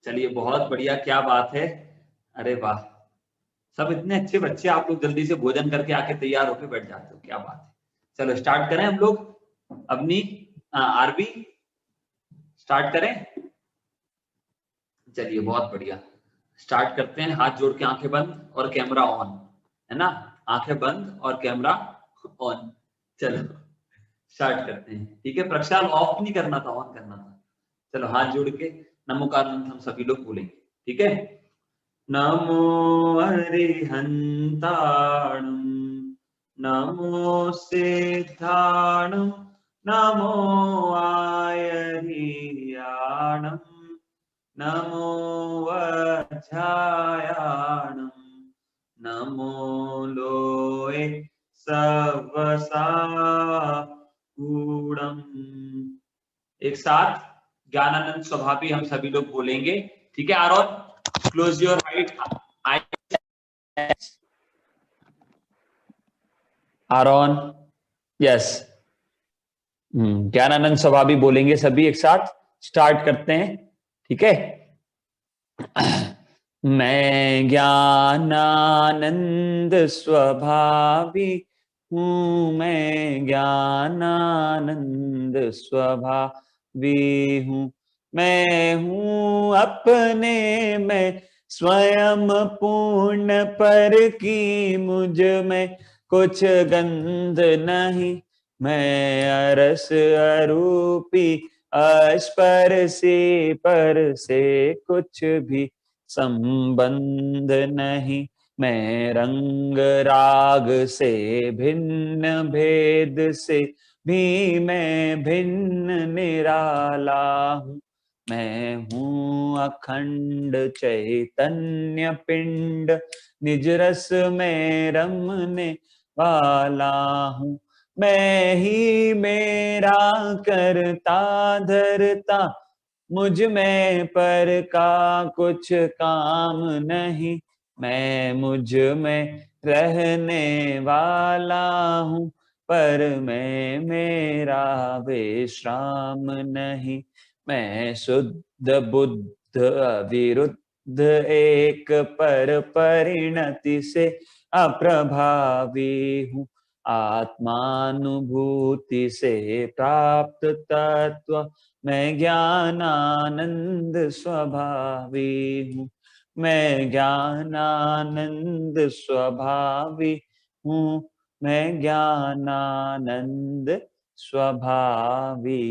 चलिए बहुत बढ़िया, क्या बात है। अरे वाह, सब इतने अच्छे बच्चे, आप लोग जल्दी से भोजन करके आके तैयार होके बैठ जाते हो, क्या बात है। चलो स्टार्ट करें हम लोग अपनी आरबी, स्टार्ट करें। चलिए बहुत बढ़िया, स्टार्ट करते हैं। हाथ जोड़ के आंखें बंद और कैमरा ऑन, है ना। आंखें बंद और कैमरा ऑन। चलो स्टार्ट करते हैं, ठीक है। प्रक्षाल ऑफ नहीं करना था, ऑन करना था। चलो हाथ जोड़ के नमोकारांत हम सभी लोग बोलेंगे, ठीक है। नमो अरिहंताणं, नमो सिद्धाणं, नमो आयर्याणं, नमो वज्रायाणं, नमो लोए सवसागुणम्। एक साथ ज्ञानानंद स्वभावी हम सभी लोग बोलेंगे, ठीक है। Aaron, close your right eye. Aaron, yes. ज्ञानानंद स्वभावी बोलेंगे सभी एक साथ। स्टार्ट करते हैं, ठीक है। मैं ज्ञानानंद स्वभावी हूँ, मैं ज्ञानानंद स्वभावी हूँ। मैं हूँ अपने में स्वयं पूर्ण, पर की मुझ में कुछ गंध नहीं। मैं अरस अरूपी अस्पर्शी, पर से कुछ भी संबंध नहीं। मैं रंग राग से भिन्न, भेद से भी मैं भिन्न निराला हूँ। मैं हूँ अखंड चैतन्य पिंड, निज रस में रमने वाला हूँ। मैं ही मेरा करता धरता, मुझ में पर का कुछ काम नहीं। मैं मुझ में रहने वाला हूँ, पर मैं मेरा विश्राम नहीं। मैं शुद्ध बुद्ध अविरुद्ध एक, पर परिणति से अप्रभावी हूँ। आत्मानुभूति से प्राप्त तत्व, मैं ज्ञानानंद स्वभावी हूँ। मैं ज्ञानानंद स्वभावी हूँ, मैं ज्ञानानंद स्वभावी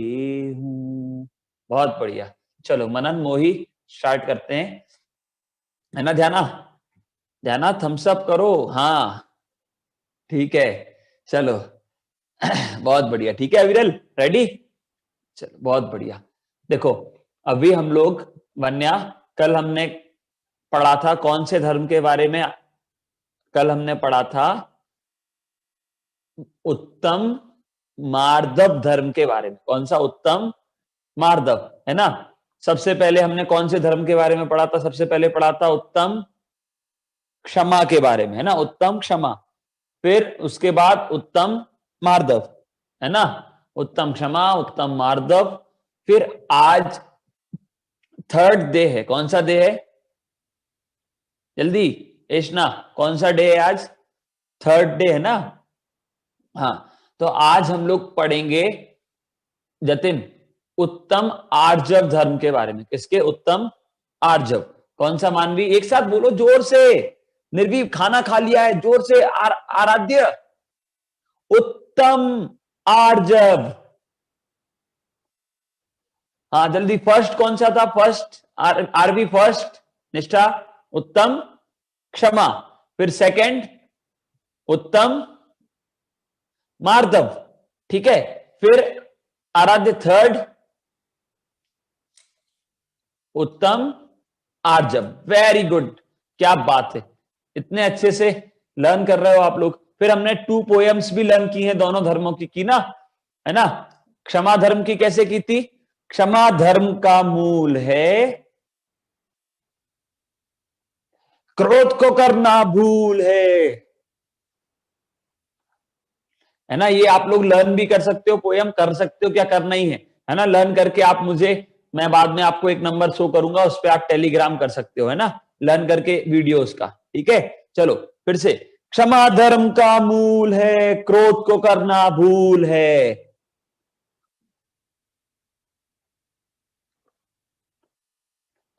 हूँ। बहुत बढ़िया। चलो मनन मोही स्टार्ट करते हैं, है ना। ध्याना ध्याना, थम्स अप करो। हाँ ठीक है, चलो बहुत बढ़िया, ठीक है अविरल, रेडी। चलो बहुत बढ़िया। देखो अभी हम लोग वन्या, कल हमने पढ़ा था कौन से धर्म के बारे में। कल हमने पढ़ा था उत्तम मार्दव धर्म के बारे में। कौन सा? उत्तम मार्दव, है ना। सबसे पहले हमने कौन से धर्म के बारे में पढ़ा था? सबसे पहले पढ़ा था उत्तम क्षमा के बारे में, है ना। उत्तम क्षमा, फिर उसके बाद उत्तम मार्दव, है ना। उत्तम क्षमा, उत्तम मार्दव। फिर आज थर्ड डे है। कौन सा डे है? जल्दी एशना, कौन सा डे है आज? थर्ड डे है ना। हाँ, तो आज हम लोग पढ़ेंगे जतिन उत्तम आर्जव धर्म के बारे में। किसके? उत्तम आर्जव। कौन सा मानवी? एक साथ बोलो जोर से। निर्वीव खाना खा लिया है, जोर से। आराध्य, उत्तम आर्जव। हाँ जल्दी, फर्स्ट कौन सा था? First RB first. निष्ठा उत्तम क्षमा, फिर सेकंड उत्तम मार्दव, ठीक है। फिर आराध्य थर्ड उत्तम आर्जव। वेरी गुड, क्या बात है, इतने अच्छे से लर्न कर रहे हो आप लोग। फिर हमने 2 पोएम्स भी लर्न की हैं, दोनों धर्मों की ना, है ना। क्षमा धर्म की कैसे की थी? क्षमा धर्म का मूल है, क्रोध को करना भूल है ना। ये आप लोग लर्न भी कर सकते हो, पोयम कर सकते हो, क्या करना ही है ना। लर्न करके आप मुझे मैं बाद में आपको एक नंबर शो करूंगा, उस पर आप टेलीग्राम कर सकते हो, है ना, लर्न करके वीडियोस का। ठीक है, चलो फिर से, क्षमा धर्म का मूल है, क्रोध को करना भूल है।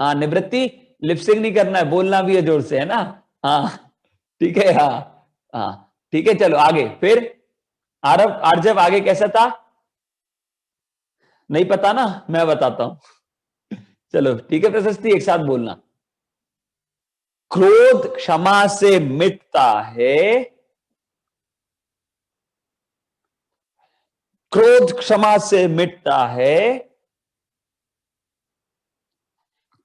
हाँ निवृत्ति, लिपसिंग नहीं करना है, बोलना भी है जोर से, है ना। हाँ ठीक है, हाँ हाँ ठीक है, चलो आगे फिर। आरव आर्जव आगे कैसा था, नहीं पता ना, मैं बताता हूं। चलो ठीक है, प्रशस्ति एक साथ बोलना। क्रोध क्षमा से मिटता है, क्रोध क्षमा से मिटता है,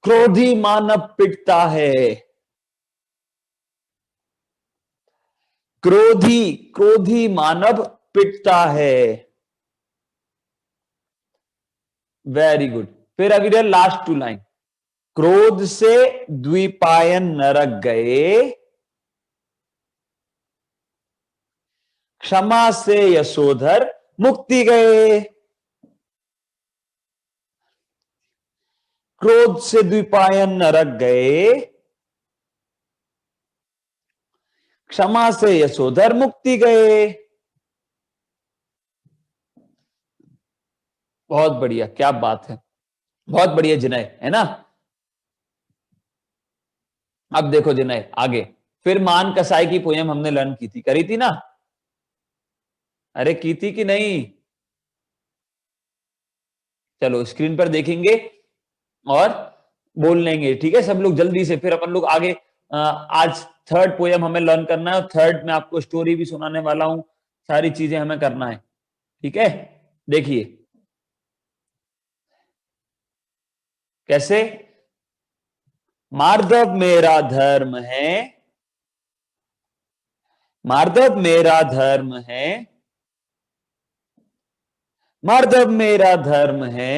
क्रोधी मानव पिटता है। क्रोधी, क्रोधी मानव पिटता है। Very good. फिर अभी लास्ट टू लाइन, क्रोध से द्विपायन नरक गए, क्षमा से यशोधर मुक्ति गए। क्रोध से द्विपायन नरक गए, क्षमा से यशोधर मुक्ति गए। बहुत बढ़िया, क्या बात है, बहुत बढ़िया जिनय, है ना। अब देखो जिनय आगे, फिर मान कसाई की पोयम हमने लर्न की थी, करी थी ना, अरे की थी कि नहीं। चलो स्क्रीन पर देखेंगे और बोल लेंगे, ठीक है सब लोग जल्दी से, फिर अपन लोग आगे। आज थर्ड पोयम हमें लर्न करना है, और थर्ड में आपको स्टोरी भी सुनाने वाला हूं, सारी चीजें हमें करना है, ठीक है। देखिए कैसे, मार्दव मेरा धर्म है, मार्दव मेरा धर्म है, मार्दव मेरा धर्म है,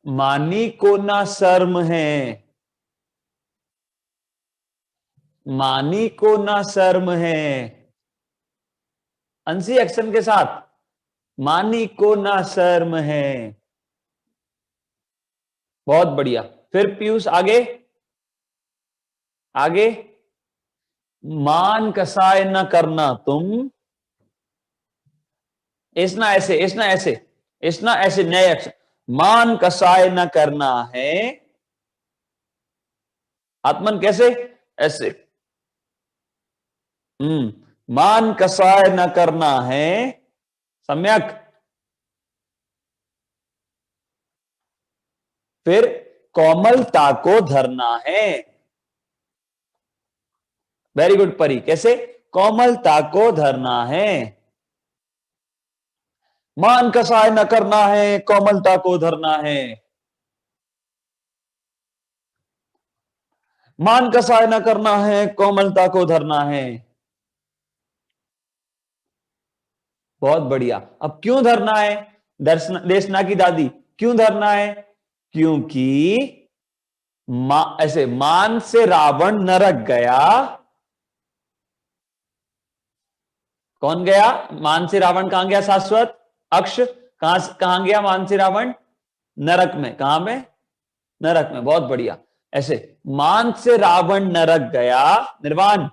मानी को ना शर्म है, मानी को ना शर्म है। अंशी एक्शन के साथ, मानी को ना शर्म है। बहुत बढ़िया। फिर पीयूष आगे, आगे, मान कसाय न करना तुम, इसना ऐसे, इसना ऐसे, इसना ऐसे, नए अक्षर, मान कसाय न करना है, आत्मन कैसे, ऐसे, मान कसाय न करना है, सम्यक। फिर कोमलता को धरना है, वेरी गुड परी, कैसे, कोमलता को धरना है, मान कसाय न करना है, कोमलता को धरना है, मान कसाय न करना है, कोमलता को धरना है। बहुत बढ़िया। अब क्यों धरना है, दर्शना देशना की दादी, क्यों धरना है, क्योंकि ऐसे, मान से रावण नरक गया, कौन गया, मान से रावण कहां गया, शाश्वत अक्ष, कहां गया मान से रावण, नरक में, कहां में, नरक में। बहुत बढ़िया, ऐसे, मान से रावण नरक गया, निर्वाण,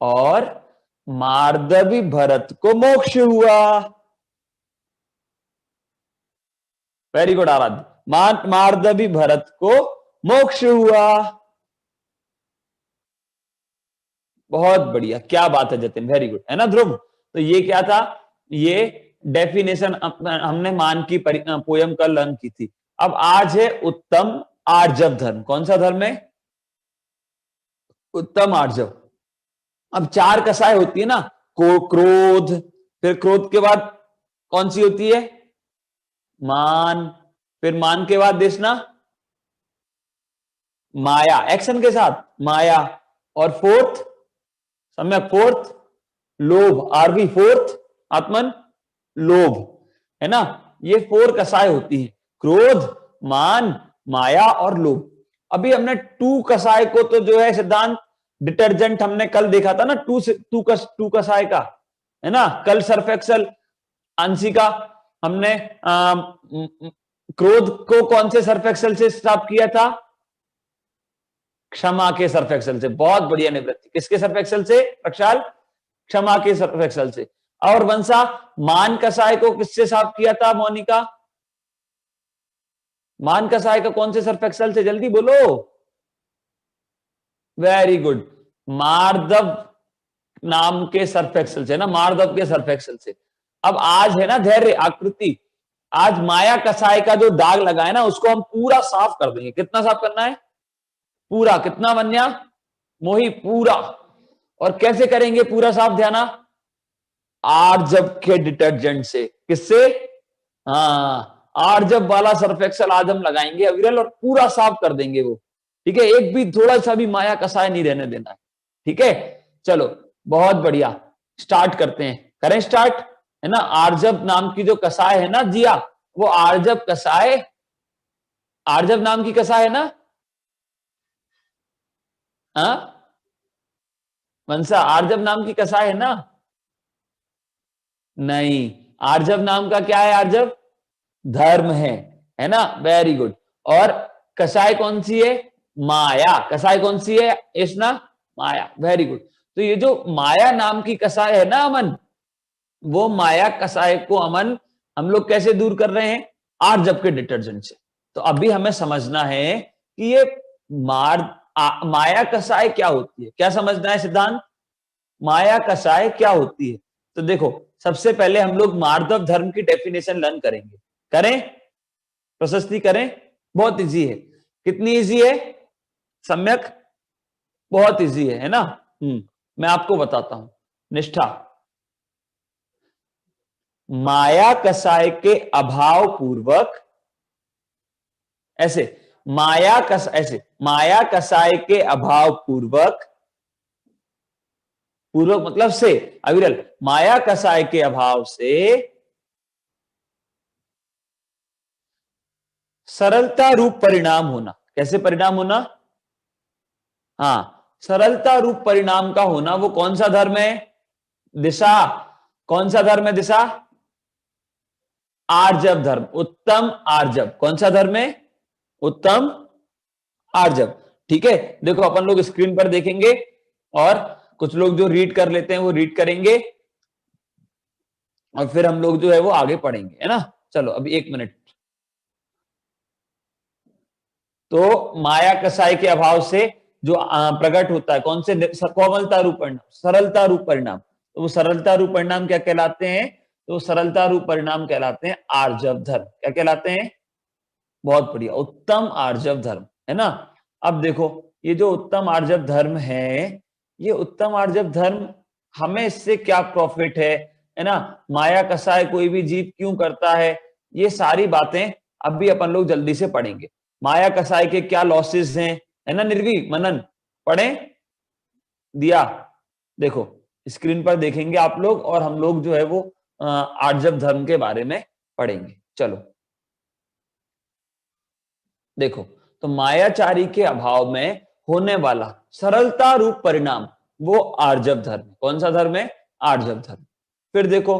और मार्दवी भरत को मोक्ष हुआ। वेरी गुड आराध्य, मार्दवी भरत को मोक्ष हुआ। बहुत बढ़िया, क्या बात है जतिन, वेरी गुड, है ना ध्रुव। तो ये क्या था, ये डेफिनेशन हमने मान की पोयम का लर्न की थी। अब आज है उत्तम आर्जव धर्म, कौन सा धर्म है, उत्तम आर्जव। अब चार कसाय होती है ना, क्रोध, फिर क्रोध के बाद कौन सी होती है, मान, फिर मान के बाद देशना, माया, एक्शन के साथ माया, और फोर्थ, सम्यक, फोर्थ लोभ, आरवी फोर्थ, आत्मन लोभ, है ना। ये फोर कसाय होती है, क्रोध, मान, माया और लोभ। अभी हमने टू कसाय को तो जो है सिद्धांत डिटर्जेंट हमने कल देखा था ना, टू कसाय का, है ना, कल सर्फ एक्सल अंशिका, हमने क्रोध को कौन से सर्फ एक्सेल से स्टॉप किया था? क्षमा के सर्फ एक्सेल से। बहुत बढ़िया निवृत्ति, किसके सर्फ एक्सेल से प्रक्षाल? क्षमा के सर्फ एक्सेल से। और वंशा, मान कसाय को किससे साफ किया था? मोनिका, मान कसाय का कौन से सर्फ एक्सेल से? जल्दी बोलो। वेरी गुड, मार्दव नाम के सर्फ एक्सेल से ना, मार्दव के सर्फ एक्सेल से। अब आज है ना धैर्य आकृति, आज माया कसाय का जो दाग लगा है ना उसको हम पूरा साफ कर देंगे। कितना साफ करना है? पूरा। कितना बन्या मोही? पूरा। और कैसे करेंगे पूरा साफ? ध्यान, आर्जव के डिटर्जेंट से। किससे? हाँ, आर्जव वाला सर्फ एक्सेल आज हम लगाएंगे अविरल, और पूरा साफ कर देंगे वो। ठीक है, एक भी थोड़ा सा भी माया कसाय नहीं रहने देना है। ठीक है, चलो बहुत बढ़िया, स्टार्ट करते हैं। करें स्टार्ट, है ना। आर्जव नाम की जो कसाय है ना जिया, वो आर्जव कसाय, आर्जव नाम की कसाय है ना। हाँ वंशा, आर्जव नाम की कसाय है ना? नहीं, आर्जव नाम का क्या है? आर्जव धर्म है ना। Very good. और कसाय कौन सी है? माया। कसाय कौन सी है इसना? माया। Very good. तो ये जो माया नाम की कसाय है ना अमन, वो माया कसाय को अमन हम लोग कैसे दूर कर रहे हैं? आर्जव के डिटर्जेंट से। तो अभी हमें समझना है कि ये माया कसाय क्या होती है। क्या समझना है सिद्धांत? माया कसाय क्या होती है? तो देखो, सबसे पहले हम लोग मार्दव धर्म की डेफिनेशन लर्न करेंगे। करें, प्रशस्ति करें। बहुत इजी है। कितनी इजी है? सम्यक, बहुत इजी है ना। मैं आपको बताता हूं। निष्ठा, माया कसाय के अभाव पूर्वक, ऐसे ऐसे माया कसाय के अभाव पूर्वक, पूर्वक मतलब से अविरल, माया कसाय के अभाव से सरलता रूप परिणाम होना। कैसे परिणाम होना? हाँ, सरलता रूप परिणाम का होना। वो कौन सा धर्म है? दिशा, कौन सा धर्म है? दिशा, आर्जव धर्म, उत्तम आर्जव। कौन सा धर्म है? उत्तम आर्जव। ठीक है, देखो अपन लोग स्क्रीन पर देखेंगे और कुछ लोग जो रीड कर लेते हैं वो रीड करेंगे और फिर हम लोग जो है वो आगे पढ़ेंगे, है ना। चलो अभी 1 मिनट। तो माया कसाय के अभाव से जो प्रकट होता है, कौन से? कोमलता रूप परिणाम, सरलता रूप परिणाम। तो वो सरलता रूप परिणाम क्या कहलाते हैं? तो सरलता रूप परिणाम कहलाते हैं आर्जव धर्म। क्या कहलाते हैं? बहुत बढ़िया, उत्तम आर्जव धर्म, है ना। अब देखो, ये जो उत्तम आर्जव धर्म है, ये उत्तम आर्जव धर्म हमें इससे क्या प्रॉफिट है ना। माया कसाय कोई भी जीव क्यों करता है, ये सारी बातें अभी अपन लोग जल्दी से पढ़ेंगे। माया कसाय के क्या लॉसेस हैं, है ना। निर्वी, मनन पढ़े दिया। देखो स्क्रीन पर देखेंगे आप लोग और हम लोग जो है वो आर्जव धर्म के बारे में पढ़ेंगे। चलो देखो, तो मायाचारी के अभाव में होने वाला सरलता रूप परिणाम वो आर्जव धर्म। कौन सा धर्म है? आर्जव धर्म। फिर देखो,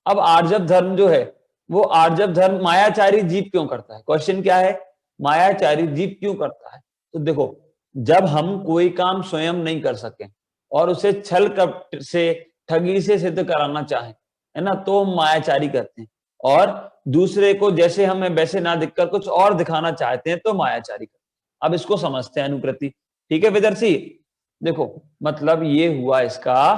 अब आर्जव धर्म जो है वो आर्जव धर्म मायाचारी जीव क्यों करता है? क्वेश्चन क्या है? मायाचारी जीव क्यों करता है? तो देखो, जब हम कोई काम स्वयं नहीं कर सके और उसे छल कपट से, ठगी से सिद्ध कराना चाहें, है ना, तो हम मायाचारी करते हैं। और दूसरे को जैसे हमें वैसे ना दिखकर कुछ और दिखाना चाहते हैं तो मायाचारी करते हैं। अब इसको समझते हैं अनुकृति। ठीक है विदर्शी, देखो मतलब ये हुआ इसका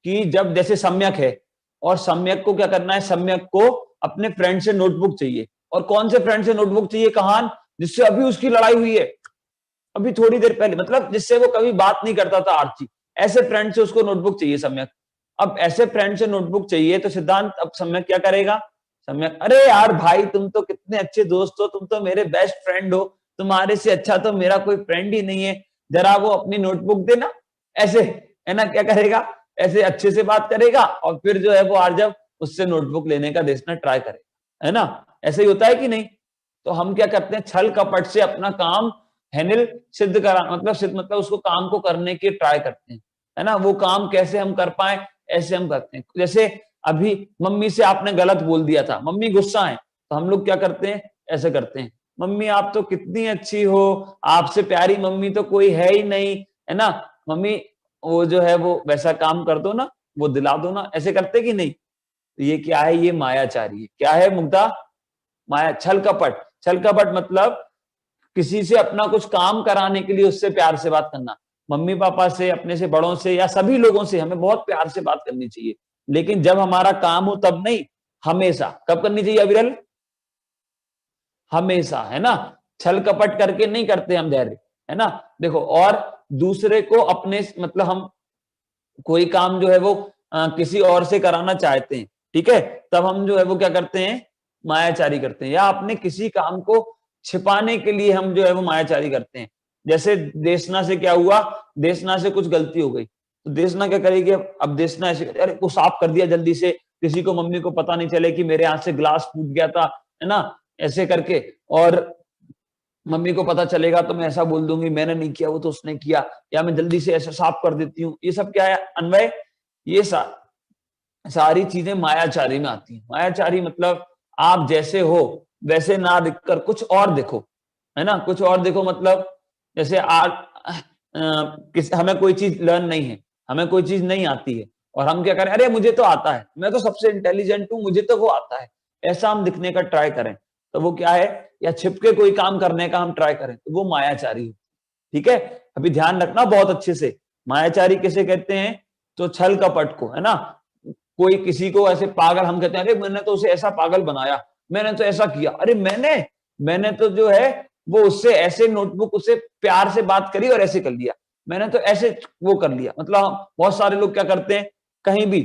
कि जब जैसे सम्यक है और सम्यक को क्या करना है? सम्यक को अपने फ्रेंड से नोटबुक चाहिए। और कौन से फ्रेंड से नोटबुक चाहिए? कहान, जिससे अभी उसकी लड़ाई हुई है, अभी थोड़ी देर पहले, मतलब जिससे वो कभी बात नहीं करता था, आर्ची। ऐसे फ्रेंड से उसको नोटबुक चाहिए सम्यक। अब ऐसे फ्रेंड से नोटबुक चाहिए तो सिद्धांत, अब सम्यक क्या करेगा? सम्यक, अरे यार भाई तुम तो कितने अच्छे दोस्त हो, तुम तो मेरे बेस्ट फ्रेंड हो, तुम्हारे से अच्छा तो मेरा कोई फ्रेंड ही नहीं है, जरा वो अपनी नोटबुक देना। ऐसे, है ना, क्या करेगा? ऐसे अच्छे से बात करेगा और फिर जो है वो आर्जव उससे नोटबुक लेने का देना ट्राई करेगा, है ना। ऐसे ही होता है कि नहीं? तो हम क्या करते हैं? छल कपट से अपना काम हैंडल सिद्ध करा, मतलब सिद्ध मतलब उसको काम को करने की ट्राई करते हैं, है ना। वो काम कैसे हम कर पाए, ऐसे हम करते हैं। जैसे अभी मम्मी से आपने गलत बोल दिया था, मम्मी गुस्सा है, तो हम लोग क्या करते हैं, ऐसे करते हैं, मम्मी आप तो कितनी अच्छी हो, आपसे प्यारी मम्मी तो कोई है ही नहीं, है ना, मम्मी वो जो है वो वैसा काम कर दो ना, वो दिला दो ना, ऐसे करते कि नहीं। तो ये क्या है, ये मायाचारी है। क्या है मुग्धा? माया, छल कपट। छल कपट मतलब किसी से अपना कुछ काम कराने के लिए उससे प्यार से बात करना। मम्मी पापा से, अपने से बड़ों से या सभी लोगों से हमें बहुत प्यार से बात करनी चाहिए, लेकिन जब हमारा काम हो तब नहीं, हमेशा। कब करनी चाहिए अविरल? हमेशा, है ना। छल कपट करके नहीं करते हम धैर्य, है ना। देखो, और दूसरे को अपने मतलब हम कोई काम जो है वो किसी और से कराना चाहते हैं, ठीक है, तब हम जो है वो क्या करते हैं, मायाचारी करते हैं, या अपने किसी काम को छिपाने के लिए हम जो है वो मायाचारी करते हैं। जैसे देशना से क्या हुआ, देशना से कुछ गलती हो गई, तो देशना क्या करेगी, अब देशना ऐसे, अरे वो साफ कर दिया जल्दी से, किसी को, मम्मी को पता नहीं चले कि मेरे हाथ से ग्लास फूट गया था, है ना, ऐसे करके। और मम्मी को पता चलेगा तो मैं ऐसा बोल दूंगी मैंने नहीं किया, वो तो उसने किया, या मैं जल्दी से ऐसा साफ कर देती हूँ। ये सब क्या है, अन्वय। ये सारी चीजें मायाचारी में आती हैं। मायाचारी मतलब आप जैसे हो वैसे ना दिखकर कुछ और देखो, है ना, कुछ और देखो। मतलब जैसे हमें कोई चीज लर्न नहीं है, हमें कोई चीज नहीं आती है, और हम क्या करें, अरे मुझे तो आता है, मैं तो सबसे इंटेलिजेंट हूं, मुझे तो वो आता है, ऐसा हम दिखने का ट्राई करें, तो वो क्या है, या छिपके कोई काम करने का हम ट्राई करें, तो वो मायाचारी हो। ठीक है, अभी ध्यान रखना बहुत अच्छे से, मायाचारी किसे कहते हैं, तो छल कपट को, है ना। कोई किसी को ऐसे पागल, हम कहते हैं अरे मैंने तो उसे ऐसा पागल बनाया, मैंने तो ऐसा किया, अरे मैंने तो जो है वो उससे ऐसे नोटबुक, उससे प्यार से बात करी और ऐसे कर लिया, मैंने तो ऐसे वो कर लिया। मतलब बहुत सारे लोग क्या करते हैं, कहीं भी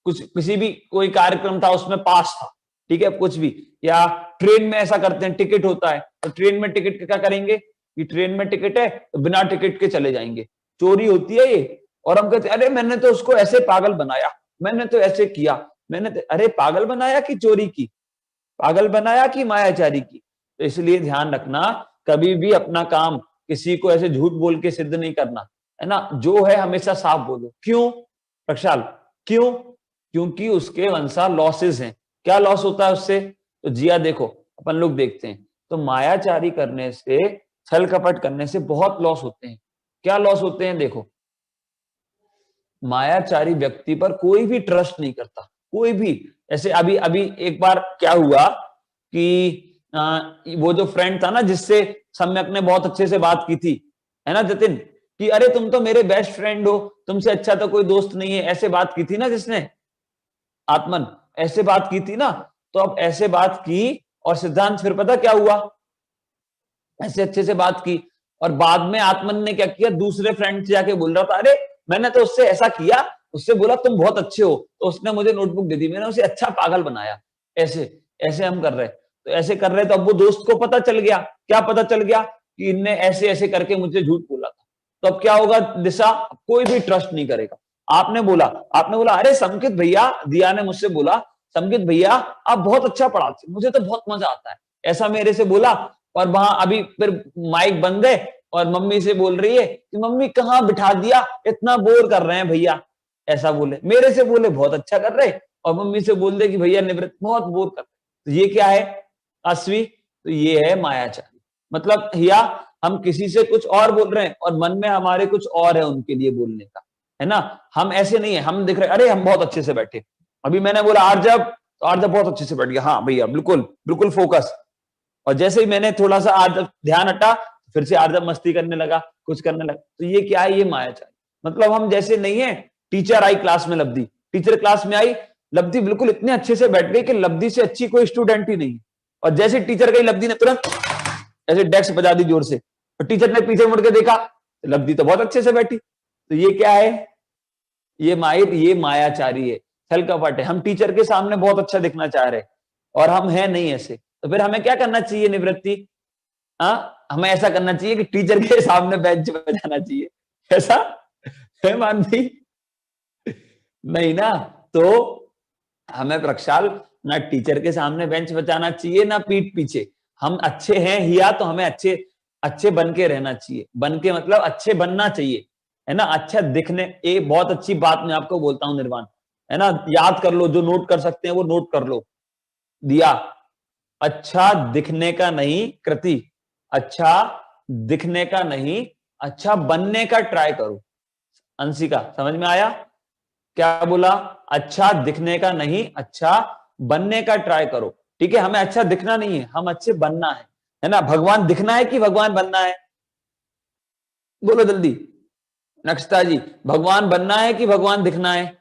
कुछ, किसी भी कोई कार्यक्रम था उसमें पास था, ठीक है, कुछ भी, या ट्रेन में ऐसा करते हैं, टिकट होता है तो ट्रेन में टिकट क्या करेंगे कि ट्रेन में टिकट है तो बिना टिकट के चले जाएंगे, चोरी होती है ये। और हम कहते हैं अरे मैंने तो उसको ऐसे पागल बनाया, मैंने तो ऐसे किया, मैंने तो, अरे पागल बनाया कि चोरी की, पागल बनाया कि मायाचारी की। तो इसलिए ध्यान रखना, कभी भी अपना काम किसी को ऐसे झूठ बोल के सिद्ध नहीं करना, है ना, जो है हमेशा साफ बोलो। क्यों प्रक्षाल, क्यों? क्योंकि उसके वंशा लॉसेस हैं। क्या लॉस होता है उससे, तो जिया देखो, अपन लोग देखते हैं, तो मायाचारी करने से, छल कपट करने से बहुत लॉस होते हैं। क्या लॉस होते हैं, देखो, मायाचारी व्यक्ति पर कोई भी ट्रस्ट नहीं करता, कोई भी। ऐसे अभी अभी एक बार क्या हुआ कि वो जो फ्रेंड था ना जिससे सम्यक ने बहुत अच्छे से बात की थी, है ना जतिन, कि अरे तुम तो मेरे बेस्ट फ्रेंड हो, तुमसे अच्छा तो कोई दोस्त नहीं है, ऐसे बात की थी ना जिसने, आत्मन, ऐसे बात की थी ना। तो अब ऐसे बात की और सिद्धांत फिर पता क्या हुआ, ऐसे अच्छे से बात की, और बाद में आत्मन ने क्या किया, दूसरे फ्रेंड से जाके बोल रहा था अरे मैंने तो उससे ऐसा किया, उससे बोला तुम बहुत अच्छे हो, तो उसने मुझे नोटबुक दे दी, मैंने उसे अच्छा पागल बनाया। ऐसे ऐसे हम कर रहे, तो ऐसे कर रहे, तो अब वो दोस्त को पता चल गया, क्या पता चल गया, कि इनने ऐसे ऐसे करके मुझे झूठ बोला था। तो अब क्या होगा दिशा, कोई भी ट्रस्ट नहीं करेगा। आपने बोला अरे संकित भैया, दिया ने मुझसे बोला संकित भैया आप बहुत अच्छा पढ़ाते, मुझे तो बहुत मजा आता है, ऐसा मेरे से बोला। और वहां अभी फिर माइक बंद है और मम्मी से बोल रही है कि मम्मी कहाँ बिठा दिया, इतना बोर कर रहे हैं भैया, ऐसा बोले, मेरे से बोले बहुत अच्छा कर रहे, और मम्मी से बोल दे कि भैया निवृत्त बहुत बोर कर रहे। तो ये क्या है अश्वी, तो ये है मायाचारी। मतलब हिया, हम किसी से कुछ और बोल रहे हैं और मन में हमारे कुछ और है उनके लिए बोलने का, है ना। हम ऐसे नहीं है, हम दिख रहे अरे हम बहुत अच्छे से बैठे, अभी मैंने बोला आर्जब, तो आर्जब बहुत अच्छे से बैठ गया, हाँ भैया बिल्कुल बिल्कुल फोकस। और जैसे ही मैंने थोड़ा सा आर्जब ध्यान हटा, फिर से आर्जब मस्ती करने लगा, कुछ करने लगा। तो ये क्या है, ये मायाचारी। मतलब हम जैसे नहीं है, टीचर आई क्लास में, लब्धि टीचर क्लास में आई, लब्धि बिल्कुल इतने अच्छे से बैठ गई कि लब्धि से अच्छी कोई स्टूडेंट ही नहीं। और जैसे टीचर गई, लब्धि ने तुरंत ऐसे डेस्क बजा दी जोर से, और टीचर ने पीछे मुड़ के देखा, लब्धि तो बहुत अच्छे से बैठी। तो ये क्या है, ये माहिर, ये मायाचारी है, छल कपट है। हम टीचर के सामने बहुत अच्छा दिखना चाह रहे और हम है नहीं ऐसे, तो फिर हमें क्या करना चाहिए निवृत्ति, हमें ऐसा करना चाहिए कि टीचर के सामने बेंच बजाना चाहिए, ऐसा है मानवी, नहीं ना। तो हमें प्रक्षाल ना टीचर के सामने बेंच बजाना चाहिए ना पीठ पीछे। हम अच्छे हैं हिया, तो हमें अच्छे अच्छे बन के रहना चाहिए, बन के मतलब अच्छे बनना चाहिए, है ना, अच्छा दिखने। एक बहुत अच्छी बात मैं आपको बोलता हूं निर्वाण, है ना, याद कर लो, जो नोट कर सकते हैं वो नोट कर लो। दिया, अच्छा दिखने का नहीं कृति, अच्छा दिखने का नहीं, अच्छा बनने का ट्राई करो। अंशिका समझ में आया? क्या बोला? अच्छा दिखने का नहीं, अच्छा बनने का ट्राई करो। ठीक है, हमें अच्छा दिखना नहीं है, हम अच्छे बनना है ना। भगवान दिखना है कि भगवान बनना है? बोलो जल्दी। नक्शता जी, भगवान बनना है कि भगवान दिखना है?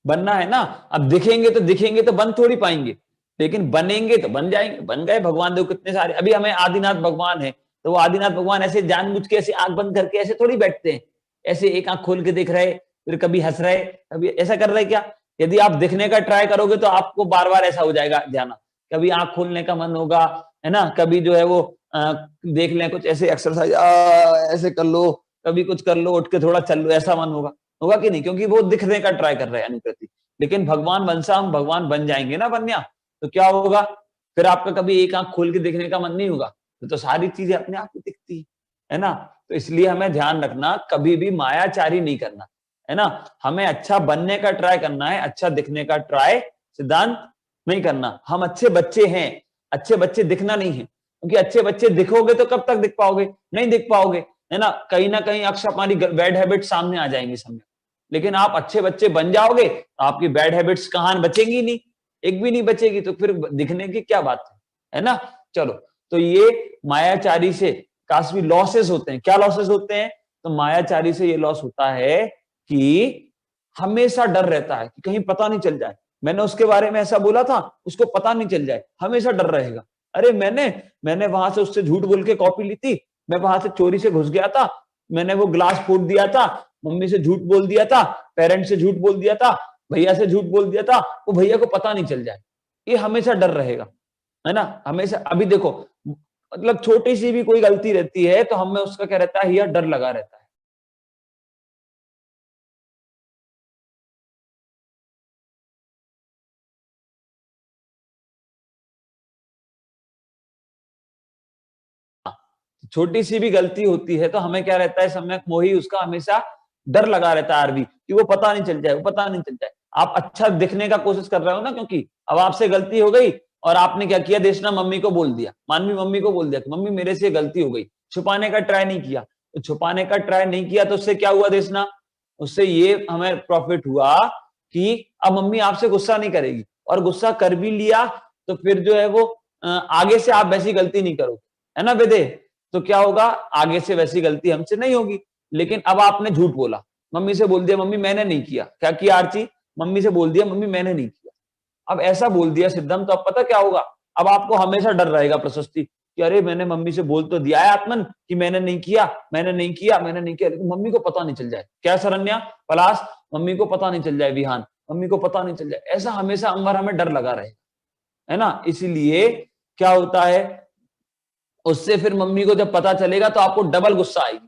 बनना है ना। अब दिखेंगे तो बन थोड़ी पाएंगे, लेकिन बनेंगे तो बन जाएंगे, बन गए। भगवान देखो कितने सारे, अभी हमें आदिनाथ भगवान है, तो वो आदिनाथ भगवान ऐसे जानबूझ के ऐसे आंख बंद करके ऐसे थोड़ी बैठते हैं, ऐसे एक आंख खोल के दिख रहे, फिर कभी हंस रहे, कभी ऐसा कर रहे क्या? यदि आप दिखने का ट्राई करोगे तो आपको बार बार ऐसा हो जाएगा ध्यान, कभी आंख खोलने का मन होगा, है ना, कभी जो है वो देख लें कुछ ऐसे एक्सरसाइज ऐसे कर लो, कभी कुछ कर लो, उठ के थोड़ा चल लो, ऐसा मन होगा, होगा कि नहीं? क्योंकि वो दिखने का ट्राई कर रहे हैं अनुकृति। लेकिन भगवान बनसा हम भगवान बन जाएंगे ना बन्या, तो क्या होगा? फिर आपका कभी एक आंख खोल के देखने का मन नहीं होगा, तो सारी चीजें अपने आप को दिखती है ना। तो इसलिए हमें ध्यान रखना, कभी भी मायाचारी नहीं करना, है ना। हमें अच्छा बनने का ट्राई करना है, अच्छा दिखने का ट्राई सिद्धांत नहीं करना। हम अच्छे बच्चे हैं, अच्छे बच्चे दिखना नहीं है, क्योंकि अच्छे बच्चे दिखोगे तो कब तक दिख पाओगे? नहीं दिख पाओगे, है ना। कहीं ना कहीं अक्सर हमारी बैड हैबिट सामने आ जाएंगी समय। लेकिन आप अच्छे बच्चे बन जाओगे तो आपकी बैड हैबिट्स कहां बचेंगी? नहीं, एक भी नहीं बचेगी, तो फिर दिखने की क्या बात है ना। चलो, तो ये मायाचारी से काफी लॉसेस होते हैं। क्या लॉसेस होते हैं? तो मायाचारी से ये लॉस होता है कि हमेशा डर रहता है कि कहीं पता नहीं चल जाए, मैंने उसके बारे में ऐसा बोला था, उसको पता नहीं चल जाए, हमेशा डर रहेगा। अरे मैंने वहां से उससे झूठ बोल के कॉपी ली थी, मैं वहां से चोरी से घुस गया था, मैंने वो ग्लास फोड़ दिया था, मम्मी से झूठ बोल दिया था, पेरेंट्स से झूठ बोल दिया था, भैया से झूठ बोल दिया था, वो भैया को पता नहीं चल जाए, ये हमेशा डर रहेगा, है ना। हमेशा, अभी देखो, मतलब छोटी सी भी कोई गलती रहती है तो हमें उसका क्या रहता है, यह डर लगा रहता है। छोटी सी भी गलती होती है तो हमें क्या रहता है, सम्यक मोही उसका हमेशा डर लगा रहता है आरबी, कि वो पता नहीं चल जाए, वो पता नहीं चल जाए। आप अच्छा दिखने का कोशिश कर रहे हो ना, क्योंकि अब आपसे गलती हो गई और आपने क्या किया, देशना मम्मी को बोल दिया, मानवी मम्मी को बोल दिया कि मम्मी मेरे से गलती हो गई। छुपाने का ट्राई नहीं किया, तो छुपाने का ट्राई नहीं किया तो उससे क्या हुआ देशना, उससे ये हमें प्रॉफिट हुआ कि अब मम्मी आपसे गुस्सा नहीं करेगी, और गुस्सा कर भी लिया तो फिर जो है वो आगे से आप वैसी गलती नहीं करोगे, है ना बेदे। तो क्या होगा, आगे से वैसी गलती हमसे नहीं होगी। लेकिन अब आपने झूठ बोला, मम्मी से बोल दिया मम्मी मैंने नहीं किया, क्या किया आरची, मम्मी से बोल दिया मम्मी मैंने नहीं किया। अब ऐसा बोल दिया सिद्धम, तो अब पता क्या होगा, अब आपको हमेशा डर रहेगा प्रशस्ति कि अरे मैंने मम्मी से बोल तो दिया है आत्मन कि मैंने नहीं किया, मैंने नहीं किया, मैंने नहीं किया, लेकिन मम्मी को पता नहीं चल जाए। क्या शरण्या, पलाश, मम्मी को पता नहीं चल जाए, विहान, मम्मी को पता नहीं चल जाए, ऐसा हमेशा अंबर हमें डर लगा रहे, है ना। इसीलिए क्या होता है, उससे फिर मम्मी को जब पता चलेगा तो आपको डबल गुस्सा आएगी,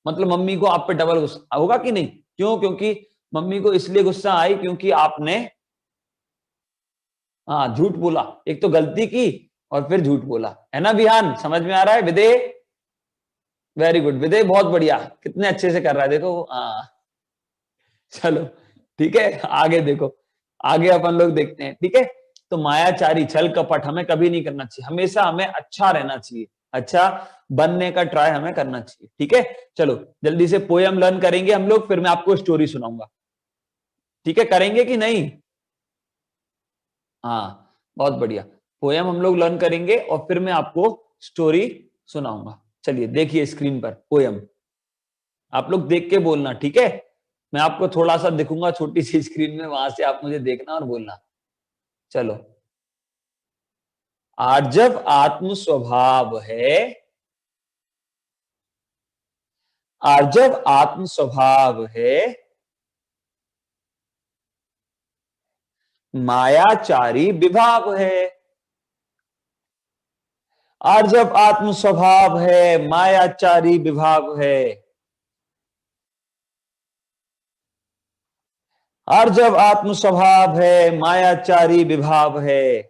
मतलब मम्मी को आप पे डबल गुस्सा होगा कि नहीं? क्यों? क्योंकि मम्मी को इसलिए गुस्सा आई क्योंकि आपने हाँ झूठ बोला, एक तो गलती की और फिर झूठ बोला, है ना। विहान समझ में आ रहा है? विदय, वेरी गुड विदय, बहुत बढ़िया, कितने अच्छे से कर रहा है देखो। हाँ चलो ठीक है, आगे देखो, आगे अपन लोग देखते हैं, ठीक है। तो मायाचारी छल कपट हमें कभी नहीं करना चाहिए, हमेशा हमें अच्छा रहना चाहिए, अच्छा बनने का ट्राई हमें करना चाहिए, ठीक है। चलो जल्दी से पोयम लर्न करेंगे हम लोग, फिर मैं आपको स्टोरी सुनाऊंगा, ठीक है, करेंगे कि नहीं? हाँ बहुत बढ़िया, पोयम हम लोग लर्न करेंगे और फिर मैं आपको स्टोरी सुनाऊंगा। चलिए देखिए स्क्रीन पर पोयम, आप लोग देख के बोलना, ठीक है। मैं आपको थोड़ा सा दिखूंगा छोटी सी स्क्रीन में, वहां से आप मुझे देखना और बोलना। चलो, आर्जव आत्म स्वभाव है, आर्जव आत्म स्वभाव है, मायाचारी विभाव है। आर्जव आत्म स्वभाव है, मायाचारी विभाव है। आर्जव आत्म स्वभाव है, मायाचारी विभाव है।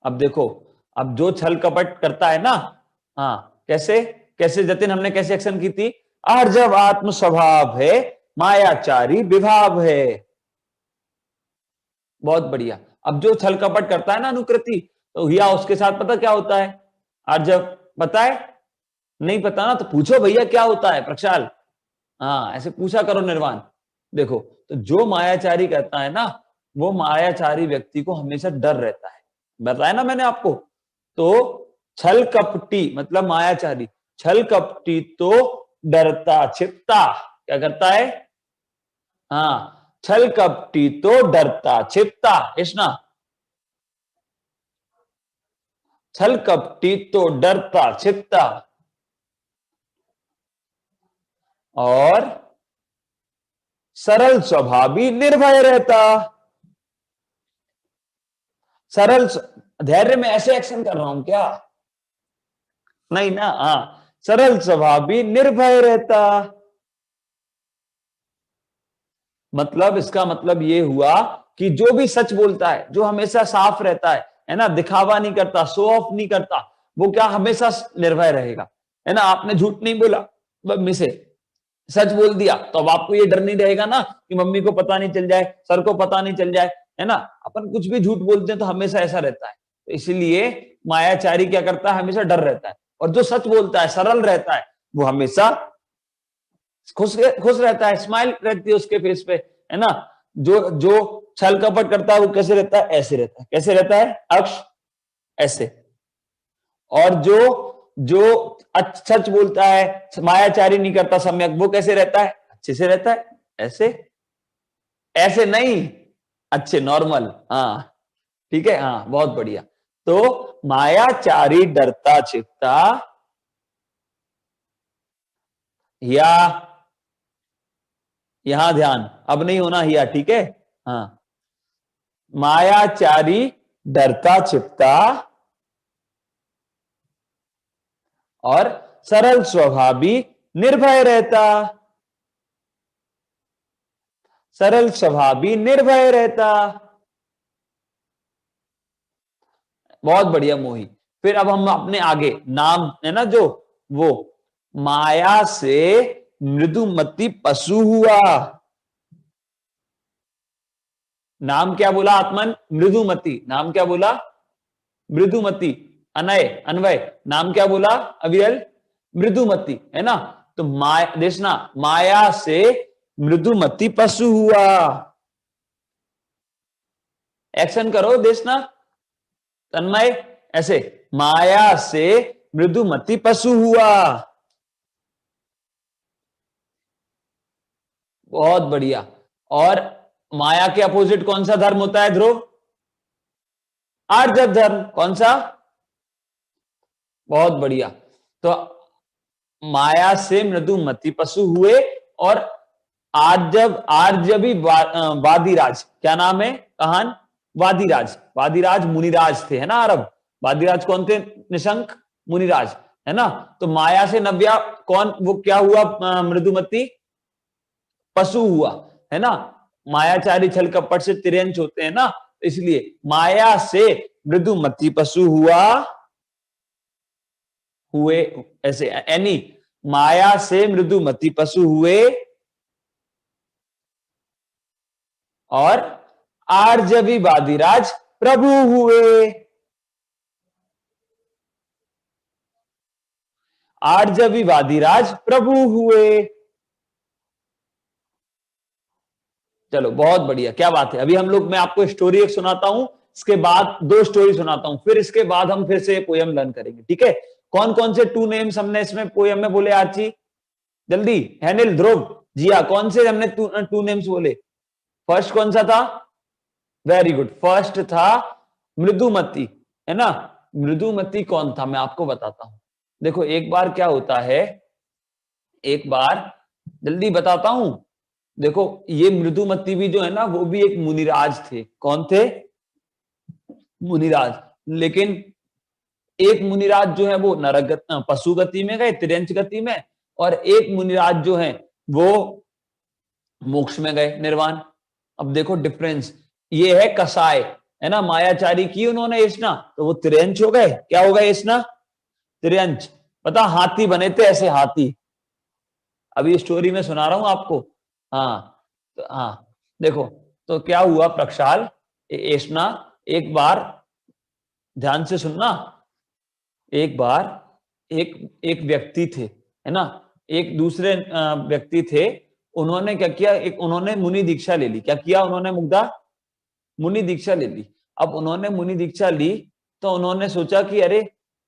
अब देखो, अब जो छल कपट करता है ना, हाँ कैसे, कैसे जतिन हमने कैसे एक्शन की थी, आर्जव आत्म स्वभाव है, मायाचारी विभाव है। बहुत बढ़िया। अब जो छल कपट करता है ना अनुकृति, तो या उसके साथ पता क्या होता है? आर्जव पता है? नहीं पता ना तो पूछो भैया क्या होता है प्रक्षाल। हाँ ऐसे पूछा करो निर्वाण। देखो तो जो मायाचारी करता है ना, वो मायाचारी व्यक्ति को हमेशा डर रहता है, बताया ना मैंने आपको। तो छल कपटी मतलब मायाचारी, छल कपटी तो डरता छिपता, क्या करता है? हाँ छल कपटी तो डरता छिपता, कृष्णा। छल कपटी तो डरता छिपता और सरल स्वभावी निर्भय रहता। सरल धैर्य में ऐसे एक्शन कर रहा हूं क्या? नहीं ना। हाँ सरल स्वभावी निर्भय रहता, मतलब इसका मतलब ये हुआ कि जो भी सच बोलता है, जो हमेशा साफ रहता है ना, दिखावा नहीं करता, शो ऑफ नहीं करता, वो क्या हमेशा निर्भय रहेगा, है ना। आपने झूठ नहीं बोला मम्मी से, सच बोल दिया, तो अब आपको ये डर नहीं रहेगा ना कि मम्मी को पता नहीं चल जाए, सर को पता नहीं चल जाए, है ना। अपन कुछ भी झूठ बोलते हैं तो हमेशा ऐसा रहता है। तो इसलिए मायाचारी क्या करता है? हमेशा डर रहता है। और जो सच बोलता है, सरल रहता है, वो हमेशा खुश खुश रहता है, स्माइल रहती है उसके फेस पे, है ना। जो जो छल कपट करता है वो कैसे रहता है? ऐसे रहता है। कैसे रहता है अक्ष? ऐसे। और जो जो सच बोलता है, मायाचारी नहीं करता सम्यक, वो कैसे रहता है? अच्छे से रहता है। ऐसे ऐसे नहीं, अच्छे नॉर्मल। हाँ ठीक है, हाँ बहुत बढ़िया। तो मायाचारी डरता छिपता या, यहां ध्यान, अब नहीं होना हिया, ठीक है। हाँ मायाचारी डरता छिपता और सरल स्वभावी निर्भय रहता, सरल स्वभावी निर्भय रहता। बहुत बढ़िया मोही। फिर अब हम अपने आगे नाम है ना जो, वो माया से मृदुमती पशु हुआ। नाम क्या बोला आत्मन? मृदुमती। नाम क्या बोला? मृदुमती। अनय अन्वय, नाम क्या बोला अविरल? मृदुमती, है ना। तो माया देखना, माया से मृदुमती पशु हुआ। एक्शन करो देखना तन्मय, ऐसे माया से मृदुमती पशु हुआ। बहुत बढ़िया। और माया के अपोजिट कौन सा धर्म होता है ध्रुव? आर्जव धर्म। कौन सा? बहुत बढ़िया। तो माया से मृदुमती पशु हुए और आर्जव आर्जवी वादिराज, क्या नाम है कहान? वादिराज। वादिराज मुनिराज थे, है ना अरब। वादिराज कौन थे? निशंक मुनिराज, है ना। तो माया से नव्या कौन, वो क्या हुआ? मृदुमती पशु हुआ, है ना। मायाचारी छल कपट से तिरंज होते हैं ना, इसलिए माया से मृदुमती पशु हुआ, हुए ऐसे एनी, माया से मृदुमती पशु हुए और आर्जवी वादिराज प्रभु हुए। आर्जवी वादिराज प्रभु हुए। चलो बहुत बढ़िया, क्या बात है। अभी हम लोग, मैं आपको स्टोरी एक सुनाता हूं, इसके बाद दो स्टोरी सुनाता हूं, फिर इसके बाद हम फिर से पोयम लर्न करेंगे, ठीक है। कौन कौन से टू नेम्स हमने इसमें पोयम में बोले आची? जल्दी हैनिल ध्रुव जिया, कौन से हमने टू नेम्स बोले? फर्स्ट कौन सा था? वेरी गुड, फर्स्ट था मृदुमती, है ना। मृदुमती कौन था मैं आपको बताता हूं। देखो एक बार क्या होता है, एक बार जल्दी बताता हूं। देखो ये मृदुमती भी जो है ना, वो भी एक मुनिराज थे। कौन थे? मुनिराज। लेकिन एक मुनिराज जो है वो नरक पशु गति में गए, तिरंच गति में, और एक मुनिराज जो है वो मोक्ष में गए, निर्वाण। अब देखो डिफरेंस, ये है कसाय, है ना। मायाचारी की उन्होंने इसना, तो वो तिरंच हो गए। क्या हो गए इसना? तिरंच। पता हाथी बने थे ऐसे, हाथी। अभी स्टोरी में सुना रहा हूं आपको। हाँ तो हाँ देखो, तो क्या हुआ प्रक्षाल, एष्णा, एक बार ध्यान से सुनना, एक बार एक एक व्यक्ति थे, है ना, एक दूसरे व्यक्ति थे, उन्होंने क्या किया, एक उन्होंने मुनि दीक्षा ले ली। क्या किया उन्होंने मुग्धा? मुनि दीक्षा ले ली। अब उन्होंने मुनि दीक्षा ली तो उन्होंने सोचा कि अरे,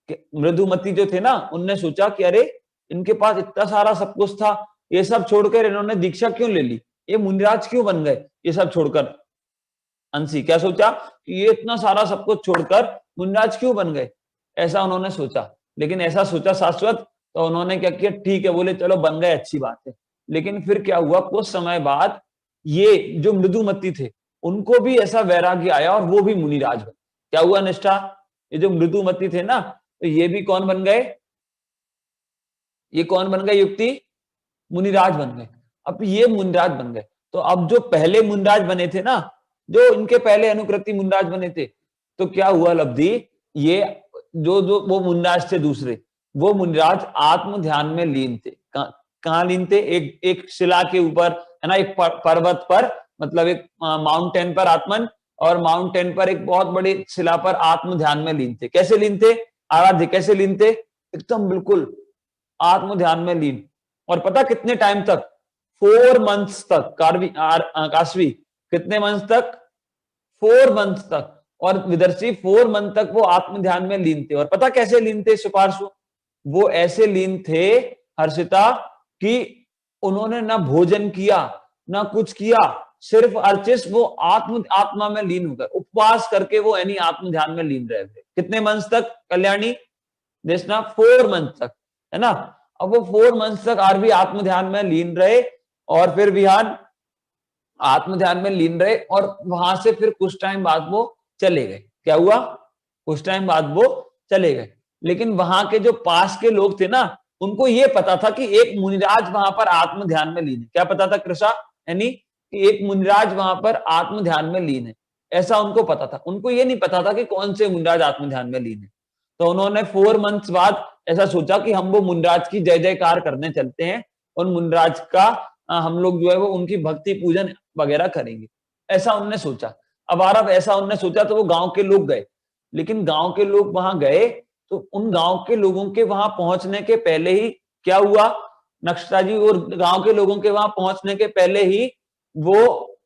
मृदुमती जो थे ना, उनने सोचा कि अरे इनके पास इतना सारा सब कुछ था, ये सब छोड़कर इन्होंने दीक्षा क्यों ले ली, ये मुनिराज क्यों बन गए ये सब छोड़कर। अंशी क्या सोचा कि ये इतना सारा सब कुछ छोड़कर मुनिराज क्यों बन गए, ऐसा उन्होंने सोचा। लेकिन ऐसा सोचा शाश्वत, तो उन्होंने क्या किया, ठीक है बोले चलो बन गए, अच्छी बात है। लेकिन फिर क्या हुआ, कुछ समय बाद ये जो मृदुमती थे उनको भी ऐसा वैराग्य आया और वो भी मुनिराज बने। क्या हुआ निष्ठा, ये जो मृदुमती थे ना, तो ये भी कौन बन गए, ये कौन बन गए युक्ति, मुनिराज बन गए। अब ये मुनिराज बन गए, तो अब जो पहले मुनिराज बने थे ना, जो इनके पहले अनुकृति मुनिराज बने थे, तो क्या हुआ लब्धि, ये जो जो वो मुनिराज थे दूसरे, वो मुनिराज आत्म ध्यान में लीन थे। कहाँ लीन थे, एक शिला के ऊपर, है ना, एक पर्वत पर, मतलब एक माउंटेन पर आत्मन, और माउंटेन पर एक बहुत बड़ी शिला पर आत्म ध्यान में लीन थे। कैसे लीन थे आराध्य, कैसे लीन थे, एकदम बिल्कुल आत्म ध्यान में लीन। और पता कितने टाइम तक, 4 मंथ्स तक, काशवी कितने मंथ्स तक, 4 मंथ्स तक। और विदर्शी 4 मंथ तक वो आत्म ध्यान में लीन थे। और पता कैसे लीन थे सुपार्श्व, वो ऐसे लीन थे हर्षिता कि उन्होंने ना भोजन किया ना कुछ किया, सिर्फ अर्चिस वो आत्मा में लीन होकर उपवास करके वो यानी आत्म ध्यान में लीन रहे थे। कितने मंथ्स तक कल्याणी, देखना 4 मंथ तक, है ना। अब वो 4 मंथ तक आरबी आत्म ध्यान में लीन रहे, और फिर विहान आत्म ध्यान में लीन रहे, और वहां से फिर कुछ टाइम बाद वो चले गए। क्या हुआ, कुछ टाइम बाद वो चले गए। लेकिन वहां के जो पास के लोग थे ना, उनको ये पता था कि एक मुनिराज वहां पर आत्म ध्यान में लीन है। क्या पता था कृषा, यानी कि एक मुनिराज वहां पर आत्म ध्यान में लीन है, ऐसा उनको पता था। उनको ये नहीं पता था कि कौन से मुनिराज आत्म ध्यान में लीन है। तो उन्होंने 4 मंथ्स बाद ऐसा सोचा कि हम वो मुनिराज की जय जयकार करने चलते हैं, और मुनिराज का हम लोग जो है वो उनकी भक्ति पूजन वगैरह करेंगे, ऐसा उनने सोचा। अब आरब ऐसा उनने सोचा, तो वो गांव के लोग गए। लेकिन गांव के लोग वहां गए, तो उन गांव के लोगों के वहां पहुंचने के पहले ही क्या हुआ नक्षत्रा जी, और गांव के लोगों के वहां पहुंचने के पहले ही वो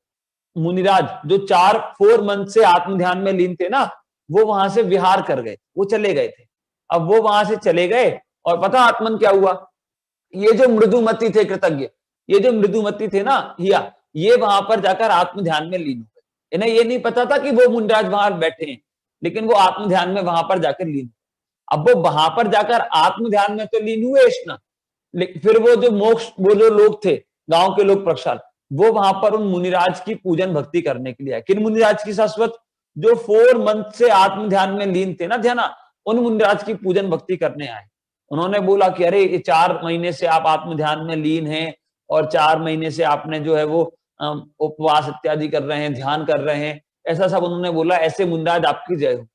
मुनिराज जो 4 मंथ से आत्म ध्यान में लीन थे ना, वो वहां से विहार कर गए, वो चले गए थे। अब वो वहां से चले गए, और पता आत्मन क्या हुआ, ये जो मृदुमती थे कृतज्ञ, ये जो मृदुमती थे ना हिया, ये वहां पर जाकर आत्म ध्यान में लीन हो गए। इन्हें ये नहीं पता था कि वो मुनिराज वहां बैठे हैं, लेकिन वो आत्म ध्यान में वहां पर जाकर लीन। अब वो वहां पर जाकर आत्म ध्यान में तो लीन हुए इष्णा, फिर वो जो मोक्ष, वो जो लोग थे गांव के लोग प्रक्षाल, वो वहां पर उन मुनिराज की पूजन भक्ति करने के लिए आए। किन मुनिराज की शाश्वत, जो 4 मंथ से आत्म ध्यान में लीन थे ना ध्यान, उन मुनिराज की पूजन भक्ति करने आए। उन्होंने बोला कि अरे ये 4 महीने से आप आत्म ध्यान में लीन हैं, और 4 महीने से आपने जो है वो उपवास इत्यादि कर रहे हैं, ध्यान कर रहे हैं, ऐसा सब उन्होंने बोला, ऐसे मुनिराज आपकी जय हो।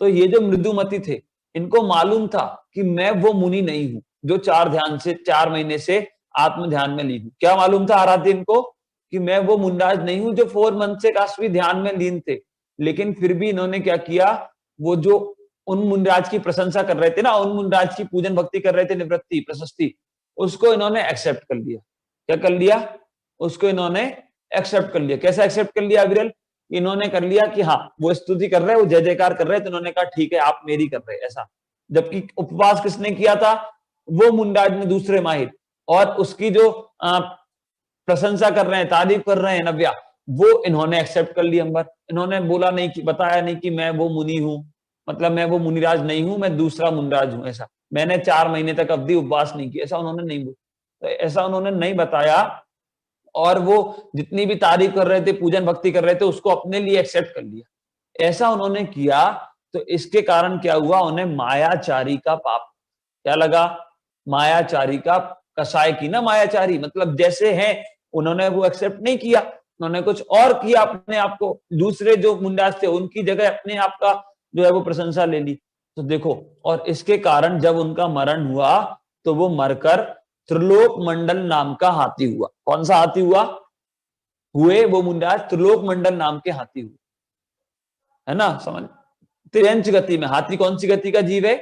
तो ये जो मृदुमती थे, इनको मालूम था कि मैं वो मुनि नहीं हूं जो 4 महीने से आत्म ध्यान में लीन हूं। क्या मालूम था आराध्य इनको, कि मैं वो मुनिराज नहीं हूं जो 4 मंथ से काफी ध्यान में लीन थे। लेकिन फिर भी इन्होंने क्या किया, वो जो उन मुनिराज की प्रशंसा कर रहे थे ना, उन मुनिराज की पूजन भक्ति कर रहे थे, निवृत्ति प्रशस्ति, उसको इन्होंने एक्सेप्ट कर लिया। क्या कर लिया, उसको इन्होंने एक्सेप्ट कर लिया। कैसा एक्सेप्ट कर लिया विरल, इन्होंने कर लिया कि हाँ वो स्तुति कर रहे हैं, वो जय जयकार कर रहे हैं, तो इन्होंने कहा ठीक है आप मेरी कर रहे हैं ऐसा। जबकि उपवास किसने किया था, वो मुनिराज ने दूसरे माहिर, और उसकी जो प्रशंसा कर रहे हैं, तारीफ कर रहे हैं नव्या, वो इन्होंने एक्सेप्ट कर लिया अंबर। इन्होंने बोला नहीं कि, बताया नहीं कि मैं वो मुनि हूं, मतलब मैं वो मुनिराज नहीं हूं, मैं दूसरा मुनिराज हूं, ऐसा मैंने 4 महीने तक अवधि उपवास नहीं किया, ऐसा उन्होंने नहीं बोला। तो ऐसा उन्होंने नहीं बताया, और वो जितनी भी तारीफ कर रहे थे, पूजन भक्ति कर रहे थे, उसको अपने लिए एक्सेप्ट कर लिया। ऐसा उन्होंने किया, तो इसके कारण क्या हुआ, उन्हें मायाचारी का पाप क्या लगा, मायाचारी का कसाय की ना, मायाचारी मतलब जैसे हैं, उन्होंने वो एक्सेप्ट नहीं किया, उन्होंने कुछ और किया, अपने आप को, दूसरे जो मुनिराज थे उनकी जगह अपने आप का जो है वो प्रशंसा ले ली। तो देखो, और इसके कारण जब उनका मरण हुआ, तो वो मरकर त्रिलोक मंडल नाम का हाथी हुआ। कौन सा हाथी हुआ? हुए वो मुंडराज त्रिलोक मंडल नाम के हाथी हुए, है ना, समझ। तिर्यंच गति में, हाथी कौन सी गति का जीव है?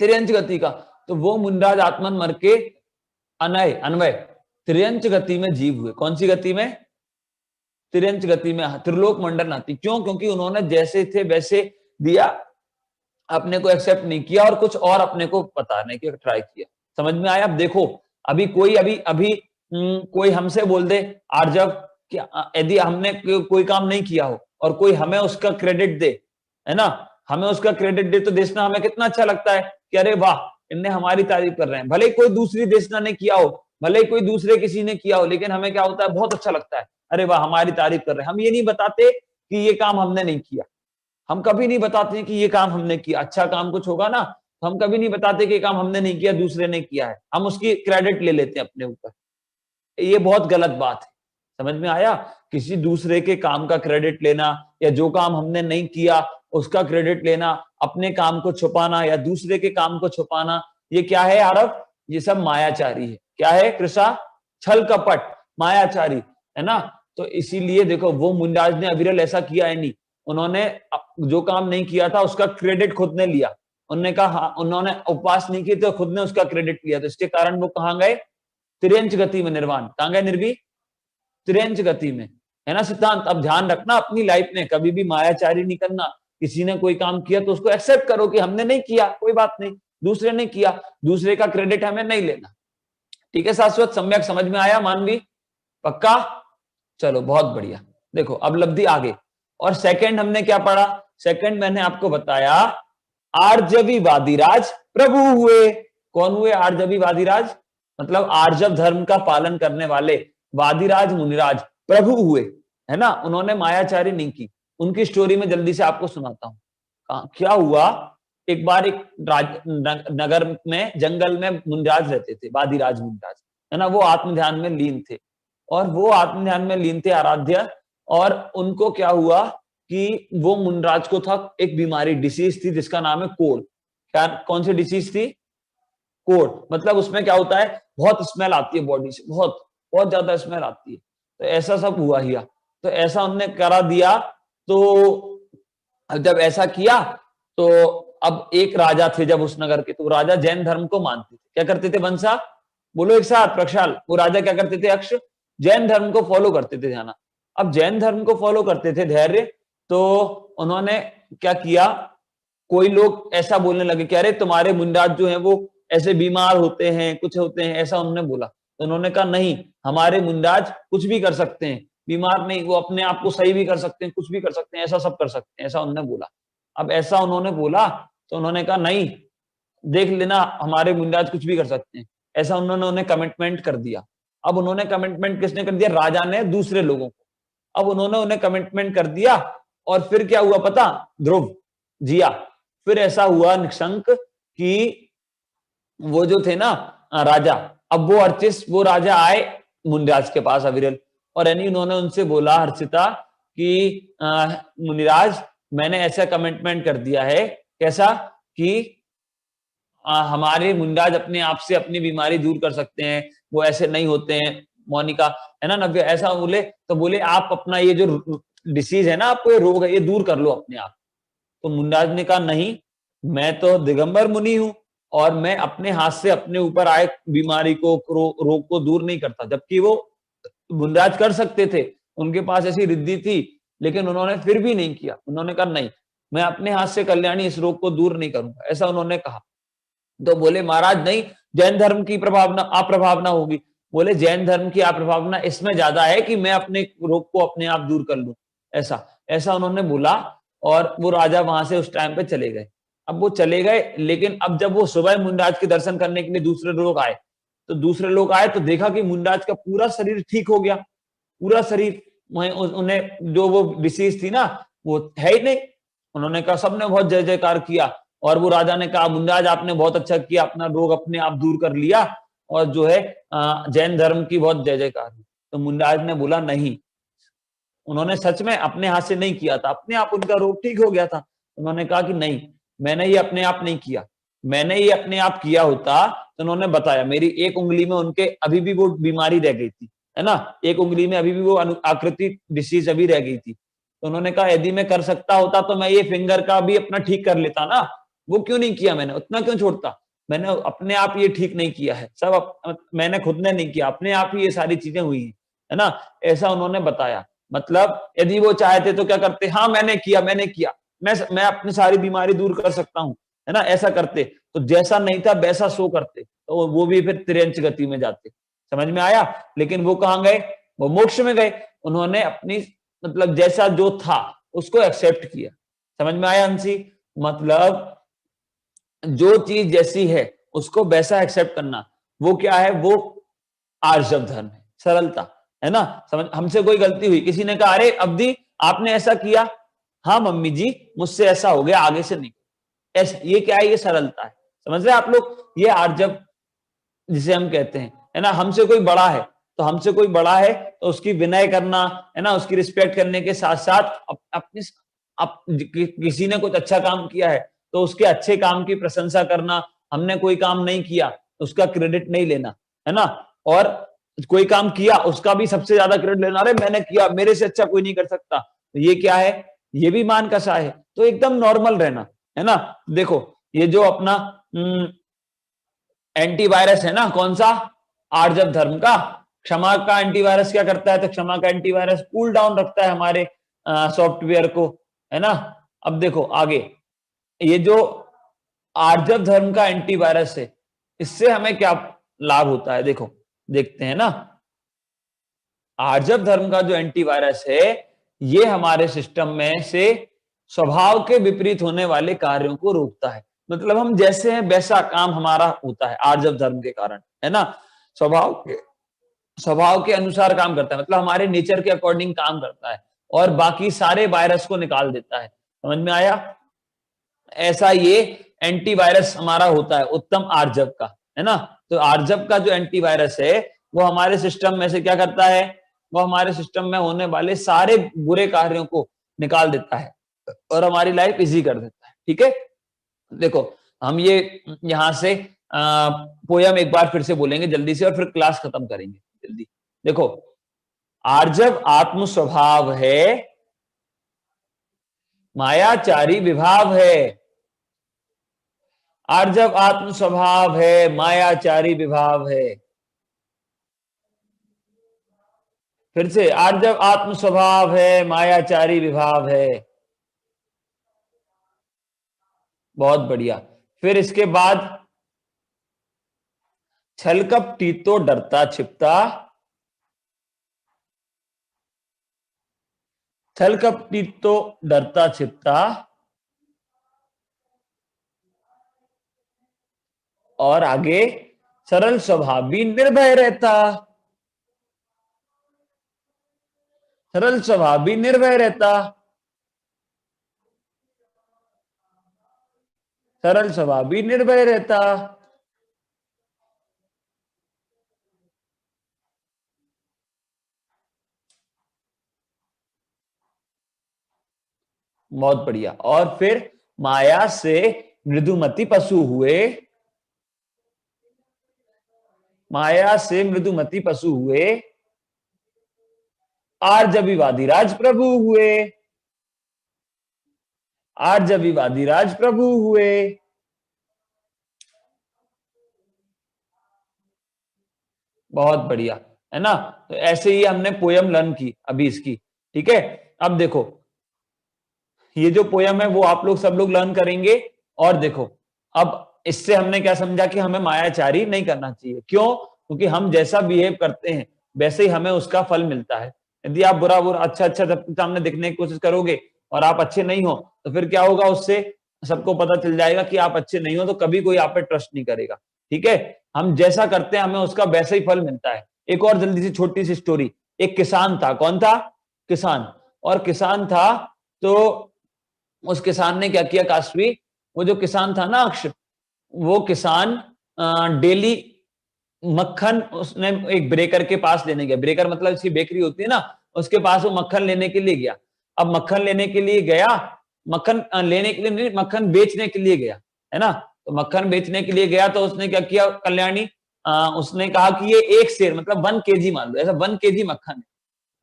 तिर्यंच गति का। तो वो मुंडराज आत्मन मर के अनय अन्वय तिर्यंच गति में जीव हुए। कौन सी गति में? तिर्यंच गति में त्रिलोक मंडल हाथी। क्यों? क्योंकि उन्होंने जैसे थे वैसे दिया, अपने को एक्सेप्ट नहीं किया और कुछ और अपने को बताने की ट्राई किया। समझ में आया? अब देखो, अभी कोई अभी अभी कोई हमसे बोल दे आर्जव कि यदि हमने कोई काम नहीं किया हो और कोई हमें उसका क्रेडिट दे, है ना, हमें उसका क्रेडिट दे तो देशना हमें कितना अच्छा लगता है कि अरे वाह, इनने हमारी तारीफ कर रहे हैं। भले ही कोई दूसरी देशना ने किया हो, भले ही कोई दूसरे किसी ने किया हो, लेकिन हमें क्या होता है? बहुत अच्छा लगता है, अरे वाह हमारी तारीफ कर रहे हैं। हम ये नहीं बताते कि ये काम हमने नहीं किया, हम कभी नहीं बताते कि ये काम हमने किया। अच्छा काम कुछ होगा ना, तो हम कभी नहीं बताते कि ये काम हमने नहीं किया, दूसरे ने किया है, हम उसकी क्रेडिट ले लेते हैं अपने ऊपर। ये बहुत गलत बात है। समझ में आया? किसी दूसरे के काम का क्रेडिट लेना या जो काम हमने नहीं किया उसका क्रेडिट लेना, अपने काम को छुपाना या दूसरे के काम को छुपाना, ये क्या है आरव? ये सब मायाचारी है। क्या है कृषा? छल कपट, मायाचारी, है ना। तो इसीलिए देखो, वो मुंडाज ने अविरल ऐसा किया है नहीं, उन्होंने जो काम नहीं किया था उसका क्रेडिट खुद ने लिया। उन्होंने कहा उन्होंने उपवास नहीं किए तो खुद ने उसका क्रेडिट लिया, तो इसके कारण वो कहां गए? तिर्यंच गति में निर्वाण। कहां गए निर्वी? तिर्यंच गति में, है ना सिद्धांत। अब ध्यान रखना अपनी लाइफ में कभी भी मायाचारी नहीं करना। किसी ने कोई काम किया तो उसको एक्सेप्ट करो कि हमने नहीं किया, कोई बात नहीं, दूसरे ने किया, दूसरे का क्रेडिट हमें नहीं लेना। ठीक है शाश्वत, सम्यक समझ में आया मानवी? पक्का? चलो बहुत बढ़िया। देखो अब लब्धि आगे। और सेकंड हमने क्या पढ़ा? सेकंड मैंने आपको बताया, आर्जवी वादिराज प्रभु हुए। कौन हुए? आर्जवी वादिराज, मतलब आर्जव धर्म का पालन करने वाले वादिराज मुनिराज प्रभु हुए, है ना। उन्होंने मायाचारी नहीं की। उनकी स्टोरी में जल्दी से आपको सुनाता हूं। क्या हुआ? एक बार एक नगर में, जंगल में मुनिराज रहते थे, वादिराज मुनिराज, है ना। वो आत्म ध्यान में लीन थे, और वो आत्म ध्यान में लीन थे, आराध्य। और उनको क्या हुआ कि वो मुनिराज को था एक बीमारी, डिसीज थी, जिसका नाम है कोढ़। क्या? कौन सी डिसीज थी? कोढ़। मतलब उसमें क्या होता है? बहुत स्मेल आती है बॉडी से, बहुत बहुत ज्यादा स्मेल आती है। तो ऐसा सब हुआ ही। तो ऐसा उनने करा दिया। तो जब ऐसा किया तो अब एक राजा थे जब उस नगर के, तो राजा जैन धर्म को मानते थे। क्या करते थे वंशा? बोलो एक साथ, प्रक्षाल। वो राजा क्या करते थे? अक्ष जैन धर्म को फॉलो करते थे, जाना। अब जैन धर्म को फॉलो करते थे, धैर्य। तो उन्होंने क्या किया? कोई लोग ऐसा बोलने लगे कि अरे तुम्हारे मुंडाज जो हैं वो ऐसे बीमार होते हैं, कुछ होते हैं, ऐसा उन्होंने बोला। तो उन्होंने कहा नहीं, हमारे मुंडाज कुछ भी कर सकते हैं, बीमार नहीं, वो अपने आप को सही भी कर सकते हैं, कुछ भी कर सकते हैं, ऐसा सब कर सकते हैं, ऐसा उन्होंने बोला। अब ऐसा उन्होंने बोला तो उन्होंने कहा नहीं, देख लेना, हमारे मुंडाज कुछ भी कर सकते हैं, ऐसा उन्होंने उन्हें कमिटमेंट कर दिया। अब उन्होंने कमिटमेंट किसने कर दिया? राजा ने दूसरे लोगों को। अब उन्होंने उन्हें कमिटमेंट कर दिया, और फिर क्या हुआ पता? ध्रुव जिया। फिर ऐसा हुआ निशंक कि वो जो थे ना राजा, अब वो अर्चिस, वो राजा आए मुनिराज के पास अविरल, और यानी उन्होंने उनसे बोला, हर्षिता, कि मुनिराज मैंने ऐसा कमिटमेंट कर दिया है। कैसा? कि हमारे मुंडाज अपने आप से अपनी बीमारी दूर कर सकते हैं, वो ऐसे नहीं होते हैं। मोनिका, है ना, नव्य, ऐसा बोले। तो बोले आप अपना ये जो डिसीज है ना, आपको ये रोग है, ये दूर कर लो अपने आप। तो मुंडाज ने कहा नहीं, मैं तो दिगंबर मुनि हूं, और मैं अपने हाथ से अपने ऊपर आए बीमारी को, रोग को दूर नहीं करता। जबकि वो मुंडाज कर सकते थे, उनके पास ऐसी रिद्धि थी, लेकिन उन्होंने फिर भी नहीं किया। उन्होंने कहा नहीं, मैं अपने हाथ से कल्याणी इस रोग को दूर नहीं करूंगा, ऐसा उन्होंने कहा। तो बोले महाराज नहीं, जैन धर्म की प्रभावना अप्रभावना होगी। बोले जैन धर्म की अप्रभावना इसमें ज्यादा है कि मैं अपने रोग को अपने आप दूर कर लूं, ऐसा ऐसा उन्होंने बोला। और वो राजा वहां से उस टाइम पे चले गए। अब वो चले गए, लेकिन अब जब वो सुबह मुंडाज के दर्शन करने के लिए दूसरे लोग आए, तो दूसरे लोग आए तो देखा कि मुंडाज का पूरा शरीर ठीक हो गया, पूरा शरीर। उन्हें जो वो डिसीज थी ना, वो है ही नहीं। उन्होंने कहा, सबने बहुत जय जयकार किया, और वो राजा ने कहा, मुंडाज आपने बहुत अच्छा किया, अपना रोग अपने आप दूर कर लिया, और जो है जैन धर्म की बहुत जय जयकार। तो मुंडाज ने बोला नहीं, उन्होंने सच में अपने हाथ से नहीं किया था, अपने आप उनका रोग ठीक हो गया था। उन्होंने कहा कि नहीं, मैंने ये अपने आप नहीं किया, मैंने ये अपने आप किया होता तो उन्होंने बताया मेरी एक उंगली में उनके अभी भी वो बीमारी रह गई थी, है ना, एक उंगली में अभी भी वो आकृति डिसीज अभी रह गई थी। तो उन्होंने कहा यदि मैं कर सकता होता तो मैं ये फिंगर का भी अपना ठीक कर लेता ना, वो क्यों नहीं किया मैंने, उतना क्यों छोड़ता, मैंने अपने आप ये ठीक नहीं किया है, सब मैंने खुद ने नहीं किया, अपने आप ही ये सारी चीजें हुई है ना, ऐसा उन्होंने बताया। मतलब यदि वो चाहते तो क्या करते, हाँ मैंने किया, मैं अपनी सारी बीमारी दूर कर सकता हूँ, है ना, ऐसा करते। तो जैसा नहीं था वैसा शो करते, तो वो भी फिर तिर्यंच गति में जाते। समझ में आया? लेकिन वो कहां गए, वो मोक्ष में गए। उन्होंने अपनी मतलब जैसा जो था उसको एक्सेप्ट किया। समझ में आया अंशी? मतलब जो चीज जैसी है उसको वैसा एक्सेप्ट करना, वो क्या है, वो आर्जव धर्म है, सरलता, है ना। समझ, हमसे कोई गलती हुई, किसी ने कहा अरे अब्दी आपने ऐसा किया, हाँ मम्मी जी मुझसे ऐसा हो गया, आगे से नहीं, ऐसा, ये क्या है, ये सरलता है। समझ रहे आप लोग? ये आर्जव जिसे हम कहते हैं, है ना। हमसे कोई बड़ा है तो हमसे कोई बड़ा है तो उसकी विनय करना, है ना, उसकी रिस्पेक्ट करने के साथ साथ अपनी किसी ने कुछ अच्छा काम किया है तो उसके अच्छे काम की प्रशंसा करना, हमने कोई काम नहीं किया उसका क्रेडिट नहीं लेना, है ना, और कोई काम किया उसका भी सबसे ज्यादा क्रेडिट लेना, अरे मैंने किया, मेरे से अच्छा कोई नहीं कर सकता, तो ये क्या है, ये भी मान कसा है। तो एकदम नॉर्मल रहना, है ना। देखो ये जो अपना एंटीवायरस है ना, कौन सा, आर्जव धर्म का, क्षमा का एंटीवायरस क्या करता है, तो क्षमा का एंटीवायरस कूल डाउन रखता है हमारे सॉफ्टवेयर को, है ना। अब देखो आगे, ये जो आर्जव धर्म का एंटीवायरस है, इससे हमें क्या लाभ होता है, देखो देखते हैं ना। आर्जव धर्म का जो एंटीवायरस है, ये हमारे सिस्टम में से स्वभाव के विपरीत होने वाले कार्यों को रोकता है। मतलब हम जैसे हैं वैसा काम हमारा होता है आर्जव धर्म के कारण, है ना। स्वभाव के अनुसार काम करता है, मतलब हमारे नेचर के अकॉर्डिंग काम करता है और बाकी सारे वायरस को निकाल देता है। समझ में आया? ऐसा ये एंटीवायरस हमारा होता है उत्तम आर्जव का, है ना। तो आर्जव का जो एंटीवायरस है वो हमारे सिस्टम में से क्या करता है, वो हमारे सिस्टम में होने वाले सारे बुरे कार्यों को निकाल देता है और हमारी लाइफ इजी कर देता है। ठीक है, देखो हम ये यहां से पोयम एक बार फिर से बोलेंगे जल्दी से और फिर क्लास खत्म करेंगे जल्दी। देखो, आर्जव आत्म स्वभाव है, मायाचारी विभाव है। आर्जव आत्म स्वभाव है, मायाचारी विभाव है। फिर से, आर्जव आत्म स्वभाव है, मायाचारी विभाव है। बहुत बढ़िया। फिर इसके बाद, छल कपटी तो डरता छिपता, छल कपटी तो डरता छिपता, और आगे, सरल स्वभावी निर्भय रहता, सरल स्वभावी निर्भय रहता, सरल स्वभावी निर्भय रहता। बहुत बढ़िया। और फिर, माया से मृदुमती पशु हुए, माया से मृदुमती पशु हुए, आर्जविवादिराज प्रभु हुए, आर्जविवादिराज प्रभु हुए। बहुत बढ़िया, है ना। तो ऐसे ही हमने पोयम लर्न की अभी इसकी। ठीक है, अब देखो ये जो पोयम है वो आप लोग सब लोग लर्न करेंगे। और देखो अब इससे हमने क्या समझा कि हमें मायाचारी नहीं करना चाहिए। क्यों? क्योंकि हम जैसा बिहेव करते हैं वैसे ही हमें उसका फल मिलता है। यदि आप बुरा बुरा अच्छा अच्छा सबके सामने दिखने की कोशिश करोगे और आप अच्छे नहीं हो तो फिर क्या होगा, उससे सबको पता चल जाएगा कि आप अच्छे नहीं हो, तो कभी कोई आप पे ट्रस्ट नहीं करेगा। ठीक है, हम जैसा करते हैं हमें उसका वैसा ही फल मिलता है। एक और जल्दी सी छोटी सी स्टोरी। एक किसान था, कौन था? किसान। और किसान था तो उस किसान ने क्या किया काशवी, वो जो किसान था ना अक्ष, वो किसान डेली मक्खन उसने एक ब्रेकर के पास लेने गया। ब्रेकर मतलब इसकी बेकरी होती है ना, उसके पास वो मक्खन लेने के लिए गया। अब मक्खन लेने के लिए गया, मक्खन लेने के लिए नहीं, मक्खन बेचने के लिए गया, है ना। तो मक्खन बेचने के लिए गया तो उसने क्या किया कल्याणी, उसने कहा कि ये 1 सेर मतलब 1 केजी मान लो, ऐसा 1 केजी मक्खन है।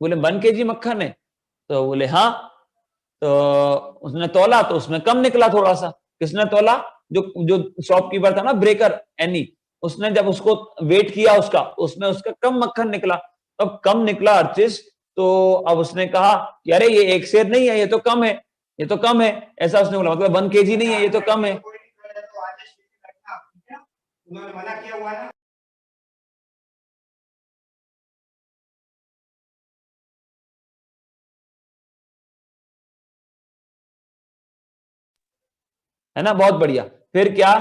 बोले 1 केजी मक्खन है? तो बोले हाँ। तो उसने तौला तो उसमें कम निकला थोड़ा सा। किसने तौला? जो जो शॉपकीपर था ना ब्रेकर एनी, उसने जब उसको वेट किया उसका, उसमें उसका कम मक्खन निकला। अब कम निकला अर्चिस, तो अब उसने कहा कि अरे ये 1 सेर नहीं है, ये तो कम है, ये तो कम है, ऐसा उसने बोला, मतलब 1 केजी नहीं है, ये तो कम है। उन्होंने मना किया हुआ ना। है ना, बहुत बढ़िया। फिर क्या,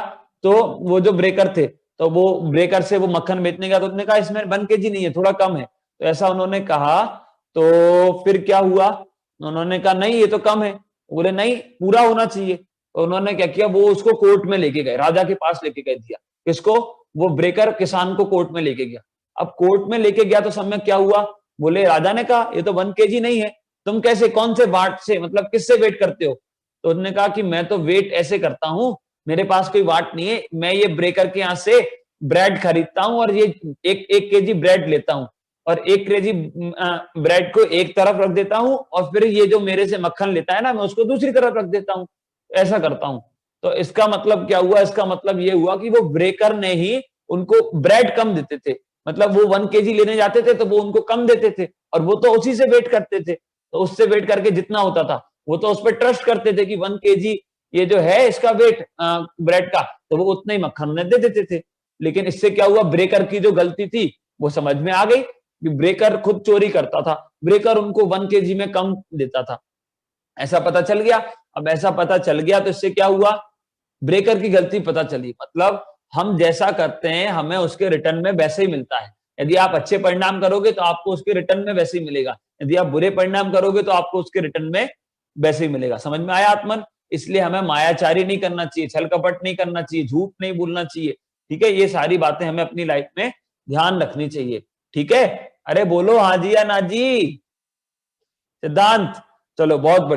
तो वो जो ब्रेकर थे, तो वो ब्रेकर से वो मक्खन बेचने गया, तो उन्होंने कहा इसमें 1 केजी नहीं है, थोड़ा कम है, तो ऐसा उन्होंने कहा। तो फिर क्या हुआ, उन्होंने कहा नहीं ये तो कम है, बोले नहीं पूरा होना चाहिए। तो उन्होंने क्या किया, वो उसको कोर्ट में लेके गए, राजा के पास लेके गए दिया। किसको? वो ब्रेकर किसान को कोर्ट में लेके गया। अब कोर्ट में लेके गया तो सब में क्या हुआ, बोले राजा ने कहा ये तो 1 केजी नहीं है, तुम कैसे, कौन से वाट से, मतलब किससे वेट करते हो? तो उन्होंने कहा कि मैं तो वेट ऐसे करता हूं, मेरे पास कोई वाट नहीं है, मैं ये ब्रेकर के यहां से ब्रेड खरीदता हूं और ये एक केजी ब्रेड लेता हूं और 1 केजी ब्रेड को एक तरफ रख देता हूं और फिर ये जो मेरे से मक्खन लेता है ना, मैं उसको दूसरी तरफ रख देता हूं, ऐसा करता हूं। तो इसका मतलब क्या हुआ, इसका मतलब ये हुआ कि वो ब्रेकर ने ही उनको ब्रेड कम देते थे, मतलब वो 1 केजी लेने जाते थे तो वो उनको कम देते थे और वो तो उसी से वेट करते थे, तो उससे वेट करके जितना होता था वो तो उस पर ट्रस्ट करते थे कि 1 केजी ये जो है इसका वेट ब्रेड का, तो वो उतना ही मक्खन उन्हें दे देते थे। लेकिन इससे क्या हुआ, ब्रेकर की जो गलती थी वो समझ में आ गई कि ब्रेकर खुद चोरी करता था, ब्रेकर उनको 1 केजी में कम देता था, ऐसा पता चल गया। अब ऐसा पता चल गया तो इससे क्या हुआ, ब्रेकर की गलती पता चली, मतलब हम जैसा करते हैं हमें उसके रिटर्न में वैसे ही मिलता है। यदि आप अच्छे परिणाम करोगे तो आपको उसके रिटर्न में वैसे ही मिलेगा, यदि आप बुरे परिणाम करोगे तो आपको उसके रिटर्न में वैसे ही मिलेगा। समझ में आया आत्मन? इसलिए हमें मायाचारी नहीं करना चाहिए, छल कपट नहीं करना चाहिए, झूठ नहीं बोलना चाहिए। ठीक है, ये सारी बातें हमें अपनी लाइफ में ध्यान रखनी चाहिए। ठीक है, अरे बोलो हाँ जी या ना जी। सिद्धांत, चलो बहुत बढ़िया।